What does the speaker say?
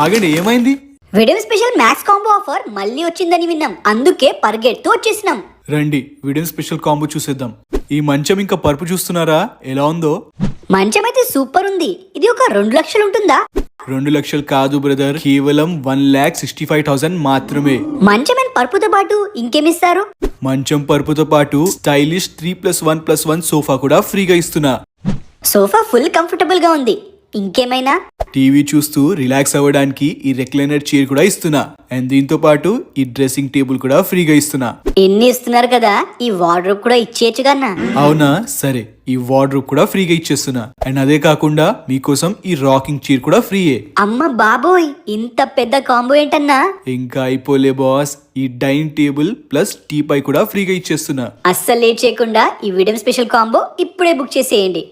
ఆగండి, ఏమైంది? విడియం special max combo offer మళ్ళీ వచ్చిందని విన్నాం, అందుకే పరిగెడుతూ వచ్చేసినాం. రండి వీడియో స్పెషల్ కాంబో చూసేద్దాం. ఈ మంచం ఇంకా పరుపు చూస్తున్నారా ఎలా ఉందో? మంచం అయితే సూపర్ ఉంది. ఇది ఒక 2 లక్షలు ఉంటుందా? 2 లక్షలు కాదు బ్రదర్, కేవలం 1,65,000 మాత్రమే. మంచం అండ్ పరుపుతో పాటు ఇంకేమిస్తారు? మంచం పరుపుతో పాటు స్టైలిష్ 3+1+1 సోఫా కూడా ఫ్రీగా ఇస్తున్నా. సోఫా ఫుల్ కంఫర్టబుల్ గా ఉంది. ఇంకేమైనా? టీవీ చూస్తూ రిలాక్స్ అవ్వడానికి ఈ రెక్లైనర్ చైర్ కూడా ఇస్తున్నా. అండ్ దీంతో పాటు ఈ డ్రెస్సింగ్ టేబుల్ కూడా ఫ్రీగా ఇస్తున్నా. ఎన్ని ఇస్తున్నారు కదా, ఈ వార్డ్రోబ్ కూడా ఇచ్చేయచ్చుగా. అవునా, సరే ఈ వార్డ్రోబ్ కూడా ఫ్రీగా ఇచ్చేస్తున్నా. అండ్ అదే కాకుండా మీకోసం ఈ రాకింగ్ చైర్ కూడా ఫ్రీయే. అమ్మ బాబోయ్, ఇంత పెద్ద కాంబో ఏంటన్నా? ఇంకా అయిపోలే బాస్, ఈ డైనింగ్ టేబుల్ ప్లస్ టీ పై కూడా ఫ్రీగా ఇచ్చేస్తున్నా. అస్సలు లేట్ చేయకుండా ఈ వీడియో స్పెషల్ కాంబో ఇప్పుడే బుక్ చేసేయండి.